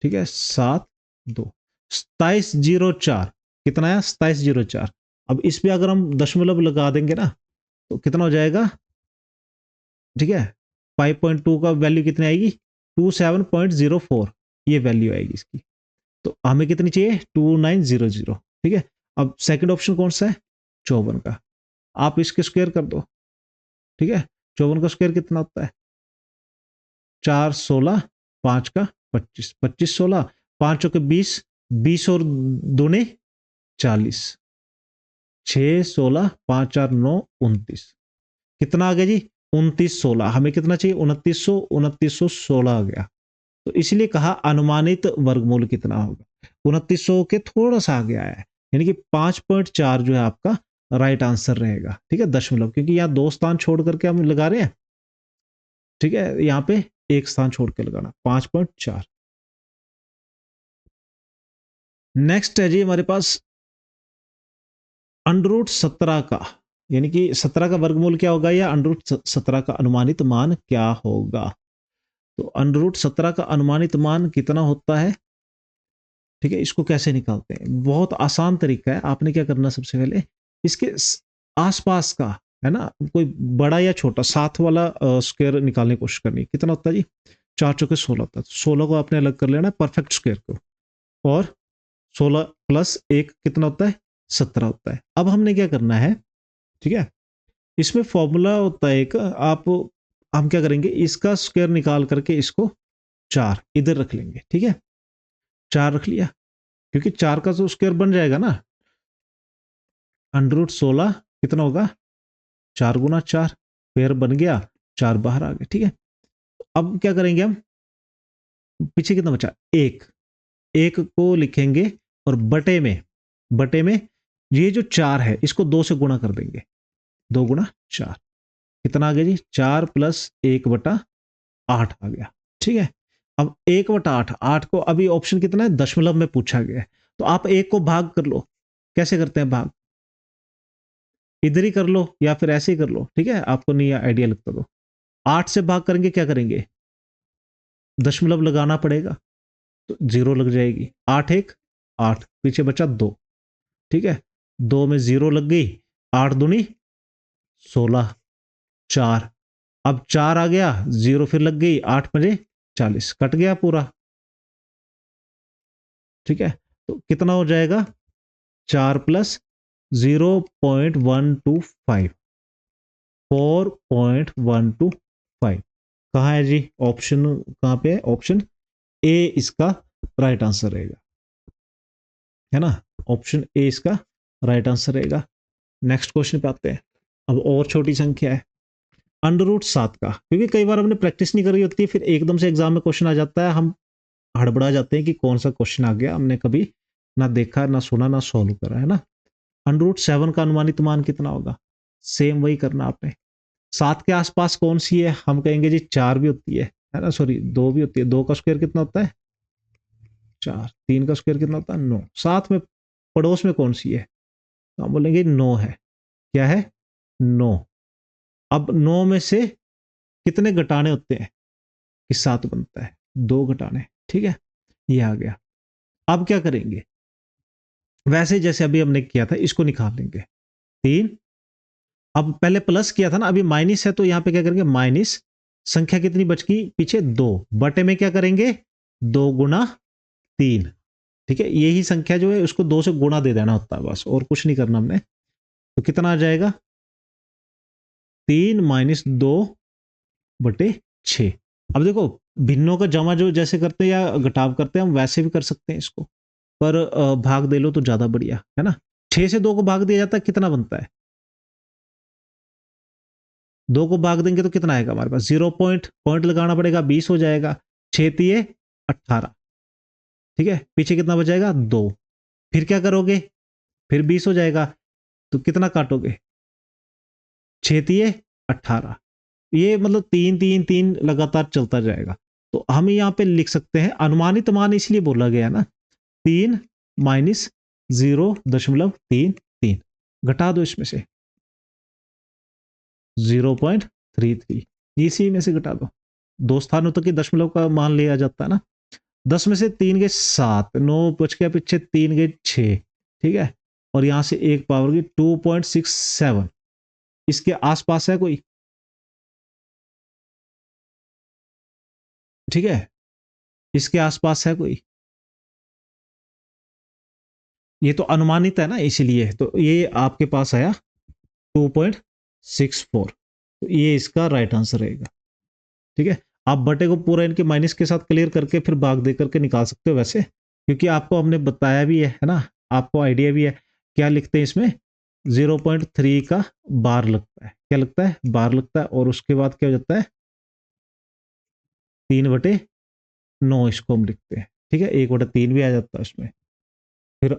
ठीक है 7 2, 2704, कितना है 2704। अब इस पे अगर हम दशमलव लगा देंगे ना तो कितना हो जाएगा, ठीक है 5.2 का वैल्यू कितनी आएगी 27.04, ये वैल्यू आएगी इसकी। तो हमें कितनी चाहिए 2900, ठीक है। अब सेकंड ऑप्शन कौन सा है 54 का, आप इसके स्क्वायर कर दो, ठीक है। 54 का स्क्वायर कितना होता है 4 16, 5 का 25, 25 16, 5 के 20, 20 और दूने 40, 6 16, 5 4 9 29, कितना आ गया जी 2916, हमें कितना चाहिए 2916 आ गया। तो इसलिए कहा अनुमानित वर्गमूल कितना होगा, 2900 के थोड़ा सा आगे आया है, यानी कि 5.4 जो है आपका राइट आंसर रहेगा, ठीक है दशमलव, क्योंकि यहाँ 2 स्थान छोड़ करके हम लगा रहे हैं, ठीक है, यहाँ पे एक स्थान छोड़ के लगाना 5.4। नेक्स्ट है जी हमारे पास अंडर रूट 17 का, यानी कि 17 का वर्गमूल क्या होगा या अंडर रूट 17 का अनुमानित मान क्या होगा। तो अंडर रूट 17 का अनुमानित मान कितना होता है, ठीक है, इसको कैसे निकालते हैं, बहुत आसान तरीका है। आपने क्या करना सबसे पहले इसके आसपास का, है ना, कोई बड़ा या छोटा साथ वाला स्क्वायर निकालने की कोशिश करनी। कितना होता है जी 4 चौके 16 होता है, 16 को आपने अलग कर लेना परफेक्ट स्क्वायर को, और 16 प्लस 1 कितना होता है 17 होता है। अब हमने क्या करना है, ठीक है, इसमें फॉर्मूला होता है एक, आप हम क्या करेंगे इसका स्क्वायर निकाल करके इसको 4 इधर रख लेंगे, ठीक है 4 रख लिया, क्योंकि 4 का तो स्क्वायर बन जाएगा ना, अंडर रूट 16 कितना होगा 4 गुना 4, स्क्वायर बन गया, 4 बाहर आ गया, ठीक है। अब क्या करेंगे हम, पीछे कितना बचा एक, एक को लिखेंगे और बटे में ये जो 4 है इसको 2 से गुणा कर देंगे, 2 गुना 4 कितना आ गया जी 4 प्लस 1/8 आ गया, ठीक है। अब 1/8, 8 को अभी ऑप्शन कितना है दशमलव में पूछा गया है, तो आप एक को भाग कर लो, कैसे करते हैं भाग, इधर ही कर लो या फिर ऐसे ही कर लो, ठीक है, आपको नहीं आइडिया लगता तो 8 से भाग करेंगे क्या करेंगे दशमलव लगाना पड़ेगा, तो 0 लग जाएगी, 8 1 8, पीछे बचा 2, ठीक है 2 में 0 लग गई, 8 दूनी 16, 4, अब 4 आ गया 0 फिर लग गई, 8 पंजे 40, कट गया पूरा, ठीक है। तो कितना हो जाएगा 4 प्लस 0.125, 4.125, कहाँ है जी ऑप्शन, कहाँ पे है ऑप्शन ए इसका राइट आंसर रहेगा, है ना, ऑप्शन ए इसका राइट आंसर रहेगा। नेक्स्ट क्वेश्चन पे आते हैं। अब और छोटी संख्या है अंडर रूट 7 का, क्योंकि कई बार हमने प्रैक्टिस नहीं करी होती है, फिर एकदम से एग्जाम में क्वेश्चन आ जाता है, हम हड़बड़ा जाते हैं कि कौन सा क्वेश्चन आ गया, हमने कभी ना देखा ना सुना ना सॉल्व करा, है ना। अंडर रूट 7 का अनुमानित मान कितना होगा, सेम वही करना आपने। 7 के आसपास कौन सी है, हम कहेंगे जी 4 भी होती है ना, सॉरी 2 भी होती है, 2 का स्क्वायर कितना होता है 4, 3 का स्क्वायर कितना होता है 9, साथ में पड़ोस में कौन सी है, तो हम बोलेंगे 9 है, क्या है 9। अब 9 में से कितने घटाने होते हैं कि 7 बनता है, 2 घटाने, ठीक है, ये आ गया। अब क्या करेंगे, वैसे जैसे अभी हमने किया था इसको निकाल लेंगे 3, अब पहले प्लस किया था ना, अभी माइनस है, तो यहां पे क्या करेंगे माइनस, संख्या कितनी बच गई पीछे 2, बटे में क्या करेंगे 2 गुना 3, ठीक है, यही संख्या जो है उसको 2 से गुणा दे देना होता है बस, और कुछ नहीं करना हमने। तो कितना आ जाएगा 3 - 2 बटे 6, अब देखो, भिन्नों का जमा जो जैसे करते हैं या घटाव करते हैं हम वैसे भी कर सकते हैं इसको, पर भाग दे लो तो ज्यादा बढ़िया है ना। 6 से 2 को भाग दिया जाता है, कितना बनता है? 2 को भाग देंगे तो कितना आएगा हमारे पास? 0 पॉइंट लगाना पड़ेगा, 20 हो जाएगा। 6 तिये 18, ठीक है। पीछे कितना बचाएगा? 2। फिर क्या करोगे? फिर 20 हो जाएगा, तो कितना काटोगे? 6 तिये 18। ये मतलब 3 3 3 लगातार चलता जाएगा। तो हम यहाँ पे लिख सकते हैं, अनुमानित मान इसलिए बोला गया ना, 3 माइनस 0.33, घटा दो इसमें से 0.33, इसी में से घटा दो। दो स्थानों तक की दशमलव का मान लिया जाता है ना। 10 में से 3 गए 7, 9 बच गया, पीछे 3 गए 6, ठीक है। और यहां से एक पावर की 2.67, इसके आसपास है कोई? ठीक है, इसके आसपास है कोई? ये तो अनुमानित है ना, इसलिए तो ये आपके पास आया 2.64, तो ये इसका राइट आंसर रहेगा। ठीक है, आप बटे को पूरा इनके माइनस के साथ क्लियर करके फिर भाग दे करके निकाल सकते हो वैसे, क्योंकि आपको हमने बताया भी है ना, आपको आइडिया भी है। क्या लिखते हैं इसमें? 0.3 का बार लगता है। क्या लगता है? बार लगता है। और उसके बाद क्या हो जाता है? 3/9 इसको हम लिखते हैं। ठीक है, 1/3 भी आ जाता है उसमें। फिर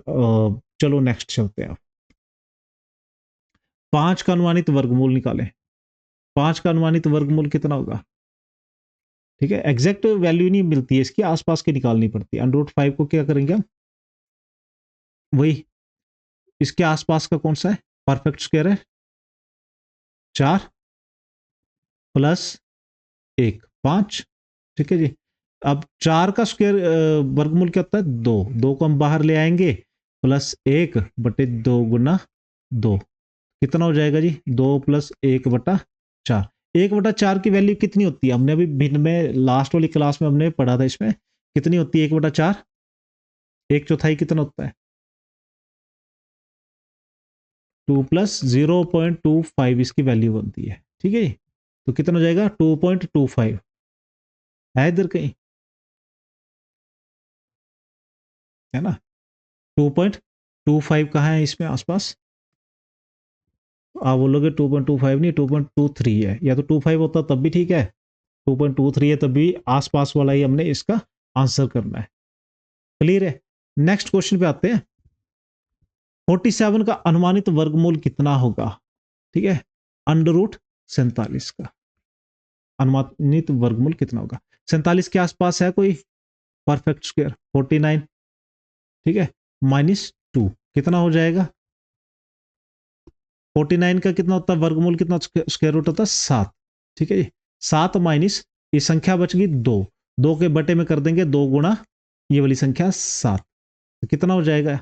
चलो नेक्स्ट चलते हैं। 5 का अनुमानित वर्गमूल निकालें। 5 का अनुमानित वर्गमूल कितना होगा? ठीक है, एग्जैक्ट वैल्यू नहीं मिलती है इसकी, आसपास की निकालनी पड़ती है। √5 को क्या करेंगे हम? वही इसके आसपास का कौन सा है? परफेक्ट स्क्वायर है, 4 प्लस 1 5। ठीक है जी। अब 4 का स्क्वायर वर्गमूल क्या होता है? 2। 2 को हम बाहर ले आएंगे, प्लस 1/2 कितना हो जाएगा जी? 2 प्लस 1/4। 1/4 की वैल्यू कितनी होती है? हमने अभी भिन्न में लास्ट वाली क्लास में हमने पढ़ा था, इसमें कितनी होती है 1/4? 1/4 कितना होता है? 2 प्लस 0.25 इसकी वैल्यू बनती है। ठीक है, तो कितना हो जाएगा? 2.25 है इधर कहीं, है ना। 2.25 कहाँ है इसमें आसपास? आप बोलोगे 2.25 नहीं, 2.23 है। या तो 25 होता तब भी ठीक है, 2.23 है तब भी आसपास वाला ही हमने इसका आंसर करना है। क्लियर है? नेक्स्ट क्वेश्चन पे आते हैं। 47 का अनुमानित वर्गमूल कितना होगा? ठीक है, √47 का अनुमानित वर्गमूल कितना होगा? 47 के आसपास है कोई? परफेक्ट स्क्वायर 49, ठीक है, -2 कितना हो जाएगा? 49 का कितना होता है वर्गमूल? कितना स्क्वायर रूट होता है? 7। ठीक है जी। 7 माइनस ये संख्या बच गई 2, 2 के बटे में कर देंगे 2 गुणा ये वाली संख्या 7, तो कितना हो जाएगा?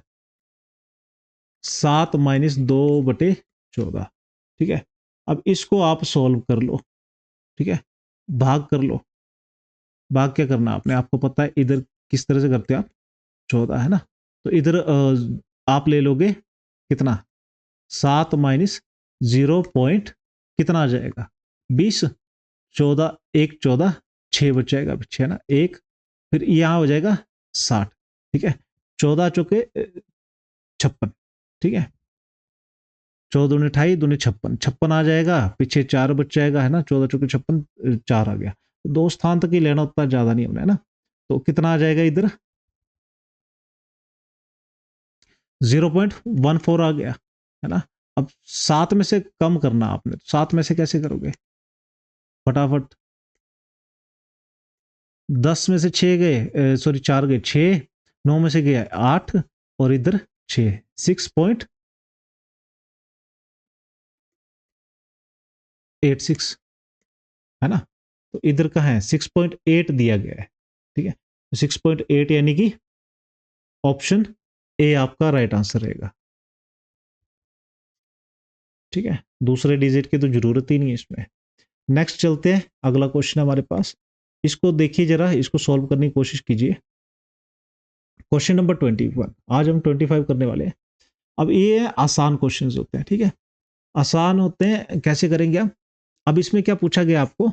7 माइनस 2/14। ठीक है, अब इसको आप सॉल्व कर लो। ठीक है, भाग कर लो। भाग क्या करना आपने, आपको पता है इधर किस तरह से करते हो आप? 14 है ना, तो इधर आप ले लोगे कितना? 7 माइनस 0 पॉइंट कितना आ जाएगा? 20। 14 1 14, 6 बच जाएगा पीछे, है ना, एक। फिर यहां हो जाएगा 60। ठीक है, 14 चौके 56। ठीक है, 14 दूनी 28, दूनी 56, 56 आ जाएगा, पीछे 4 बच जाएगा, है ना। 14 चौके 56, 4 आ गया। दो स्थान तक ही लेना, उतना ज्यादा नहीं होना, है ना। तो कितना आ जाएगा इधर? 0.14 आ गया, है ना। अब 7 में से कम करना आपने, 7 में से कैसे करोगे? फटाफट। 10 में से 6 गए, सॉरी 4 गए, 6, 9 में से गया 8, और इधर 6, 6.86, है ना। तो इधर का है 6.8 दिया गया है। ठीक है, 6.8 यानी कि ऑप्शन ए आपका राइट आंसर रहेगा। ठीक है, दूसरे डिजिट की तो जरूरत ही नहीं है इसमें। नेक्स्ट चलते हैं, अगला क्वेश्चन हमारे पास। इसको देखिए जरा, इसको सॉल्व करने की कोशिश कीजिए। क्वेश्चन नंबर 21, आज हम 25 करने वाले हैं। अब ये आसान क्वेश्चन होते हैं, ठीक है, आसान होते हैं। कैसे करेंगे आप? अब इसमें क्या पूछा गया आपको?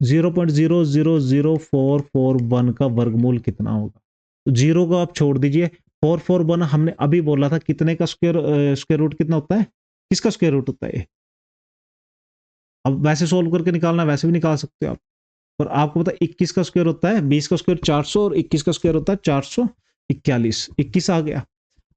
0.0000441 का वर्गमूल कितना होगा? तो जीरो को आप छोड़ दीजिए, 441 हमने अभी बोला था कितने का स्क्वायर रूट कितना होता है, किसका स्क्वायर रूट होता है? अब वैसे सोल्व करके निकालना, वैसे भी निकाल सकते हो आप, और आपको पता है 21 का स्क्वायर होता है 20 का स्क्वायर 400 और 21 का स्क्वायर होता है 441, 21 आ गया।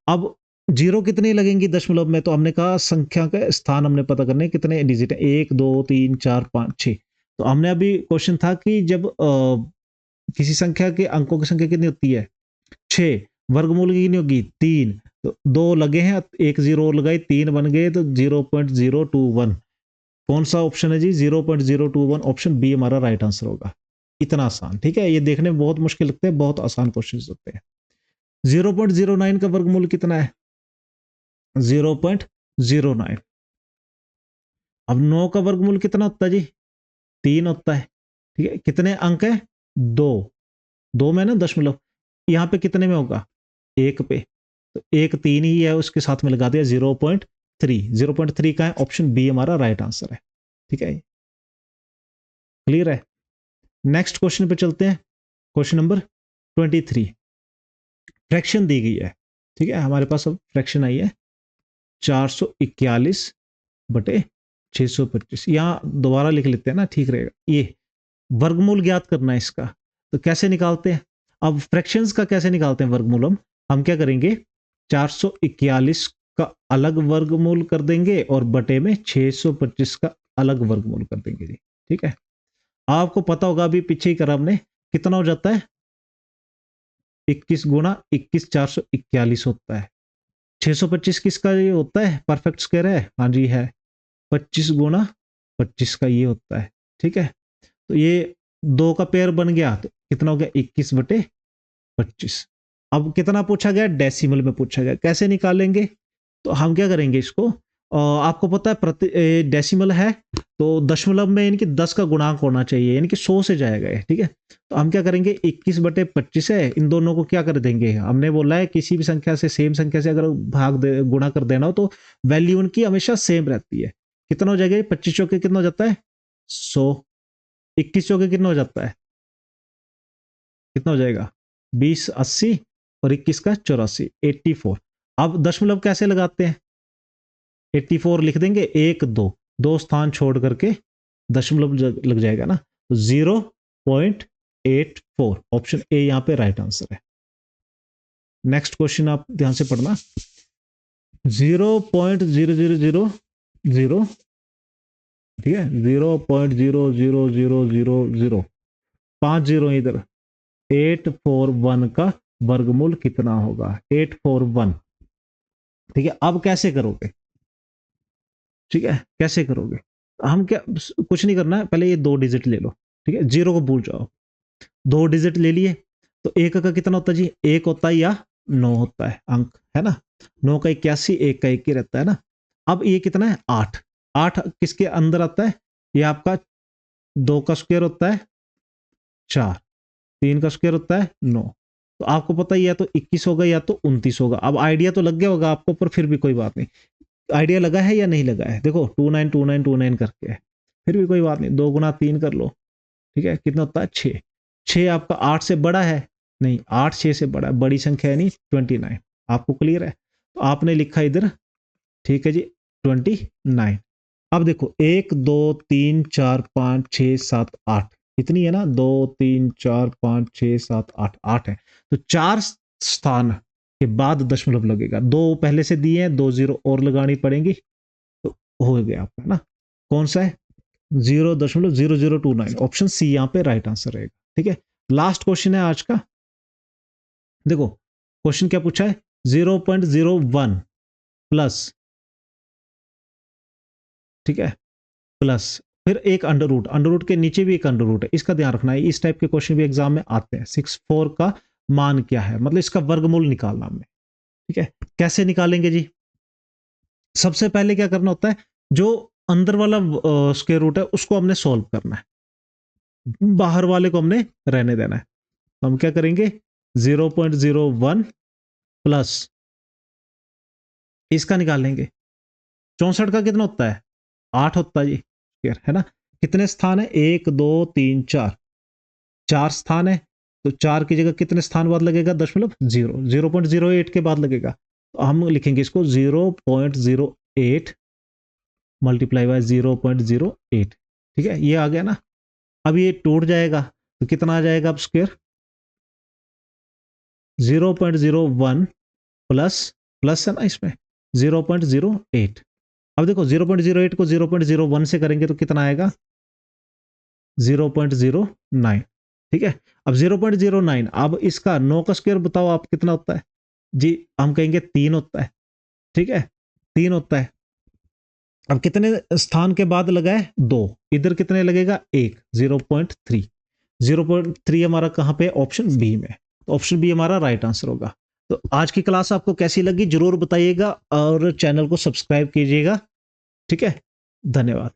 अब जीरो कितनी लगेंगी दशमलव में? तो हमने कहा संख्या का स्थान हमने पता करने कितने डिजिट है, 1 2 3 4 5 6। तो हमने अभी क्वेश्चन था कि जब किसी संख्या के अंकों की संख्या कितनी होती है 6, वर्गमूल की कितनी होगी 3, तो 2 लगे हैं, एक जीरो और लगाई, 3 बन गए, तो 0.021। कौन सा ऑप्शन है जी? 0.021, ऑप्शन बी हमारा राइट आंसर होगा। इतना आसान, ठीक है, ये देखने में बहुत मुश्किल लगते हैं, बहुत आसान क्वेश्चन होते हैं। 0.09 का वर्गमूल कितना है? 0.09। अब 9 का वर्गमूल कितना होता है जी? 3 होता है, ठीक है, कितने अंक है? 2, 2 में ना दशमलव, यहां पे कितने में होगा? 1 पे, तो 1 3 ही है, उसके साथ में लगा दिया 0.3, 0.3 का है, ऑप्शन बी हमारा राइट आंसर है, ठीक है, क्लियर है। नेक्स्ट क्वेश्चन पे चलते हैं, क्वेश्चन नंबर 23। फ्रैक्शन दी गई है, ठीक है, हमारे पास अब फ्रैक्शन आई है 441 बटे 625, यहां दोबारा लिख लेते हैं ना, ठीक रहेगा। ये वर्गमूल ज्ञात करना है इसका, तो कैसे निकालते हैं? अब फ्रैक्शंस का कैसे निकालते हैं वर्गमूल? हम क्या करेंगे, 441 का अलग वर्गमूल कर देंगे और बटे में 625 का अलग वर्गमूल कर देंगे जी, ठीक है। आपको पता होगा अभी पीछे ही करा हमने, कितना हो जाता है? 21 गुणा 21 441 होता है। 625 किसका ये होता है? परफेक्ट स्क्वायर है, हाँ जी है। 25 गुणा 25 का ये होता है, ठीक है। तो ये दो का पेयर बन गया, तो कितना हो गया? 21 बटे 25। अब कितना पूछा गया? डेसिमल में पूछा गया, कैसे निकालेंगे? तो हम क्या करेंगे इसको, आपको पता है प्रति डेसिमल है तो दशमलव में यानी कि 10 का गुणांक होना चाहिए, यानी कि 100 से जाएगा ये, ठीक है। तो हम क्या करेंगे, 21 बटे 25 है, इन दोनों को क्या कर देंगे, हमने बोला है किसी भी संख्या से, सेम संख्या से अगर गुणा कर देना हो तो वैल्यू उनकी हमेशा सेम रहती है। कितना हो जाएगा? 25 चौके कितना हो जाता है? 100। 21 चौके कितना हो जाता है? कितना हो जाएगा? 20 80 और 21 का 84, 84। अब दशमलव कैसे लगाते हैं? 84 लिख देंगे, एक दो, दो स्थान छोड़ करके दशमलव लग जाएगा ना, तो 0.84, ऑप्शन ए यहां पे राइट आंसर है। नेक्स्ट क्वेश्चन आप ध्यान से पढ़ना, 0.000, ठीक है, 0.00000, 5 जीरो इधर, 841 का वर्गमूल कितना होगा? 841, ठीक है। अब कैसे करोगे? ठीक है, कैसे करोगे? हम क्या, कुछ नहीं करना है, पहले ये दो डिजिट ले लो, ठीक है, जीरो को भूल जाओ, दो डिजिट ले लिए, तो एक का कितना होता है जी? एक होता है या 9 होता है अंक, है ना, 9 का 81, एक का 1 ही रहता है ना। अब ये कितना है? 8, 8 किसके अंदर आता है? ये आपका 2 का स्क्वायर होता है 4, 3 का स्क्वायर होता है 9, तो आपको पता ही है, या तो 21 होगा या तो 29 होगा। अब आइडिया तो लग गया होगा आपको, पर फिर भी कोई बात नहीं, आइडिया लगा है या नहीं लगा है? देखो 292929 करके है, फिर भी कोई बात नहीं, 2 गुना 3 कर लो, ठीक है, कितना होता है? 6। 6 आपका 8 से बड़ा है? नहीं, 8 6 से बड़ा है, बड़ी संख्या है नहीं, 29। आपको क्लियर है? तो आपने लिखा इधर, ठीक है जी, 29। अब देखो 1 2 3 4 5 6 7 8, कितनी है ना, 2 3 4 5 6 7 8, 8 है, तो 4 स्थान के बाद दशमलव लगेगा, दो पहले से दिए हैं, 2 जीरो और लगानी पड़ेंगी, तो हो गया आपका ना, कौन सा है? 0.0029, ऑप्शन सी यहाँ पे राइट आंसर रहेगा, ठीक है। लास्ट क्वेश्चन है आज का, देखो क्वेश्चन क्या पूछा है, 0.01 प्लस, ठीक है, प्लस फिर एक अंडर रूट, अंडर रूट के नीचे भी एक अंडर रूट है, इसका ध्यान रखना है, इस टाइप के क्वेश्चन भी एग्जाम में आते हैं। 64 का मान क्या है, मतलब इसका वर्गमूल निकालना हमें, ठीक है। कैसे निकालेंगे जी? सबसे पहले क्या करना होता है, जो अंदर वाला स्क्वायर रूट है उसको हमने सॉल्व करना है, बाहर वाले को हमने रहने देना है। तो हम क्या करेंगे, 0.01 प्लस इसका निकालेंगे, 64 का कितना होता है? 8 होता है जी स्क्वायर, है ना, कितने स्थान है, 1 2 3 4, 4 स्थान है, तो 4 की जगह कितने स्थान बाद लगेगा, 0.08 के बाद लगेगा। तो हम लिखेंगे इसको 0.08 मल्टीप्लाई बाय 0.08, ठीक है, ये आ गया ना। अब ये टूट जाएगा तो कितना आ जाएगा अब स्क्वायर, 0.01 प्लस है ना इसमें 0.08। अब देखो 0.08 को 0.01 से करेंगे तो कितना आएगा, 0.09, ठीक है। अब 0.09, अब इसका 9 का स्क्वायर बताओ आप कितना होता है जी, हम कहेंगे 3 होता है, ठीक है, 3 होता है। अब कितने स्थान के बाद लगा है, 2, इधर कितने लगेगा, 1, 0.3, 0.3 हमारा कहां पे, ऑप्शन बी में। तो ऑप्शन बी हमारा राइट आंसर होगा। तो आज की क्लास आपको कैसी लगी जरूर बताइएगा और चैनल को सब्सक्राइब कीजिएगा, ठीक है, धन्यवाद।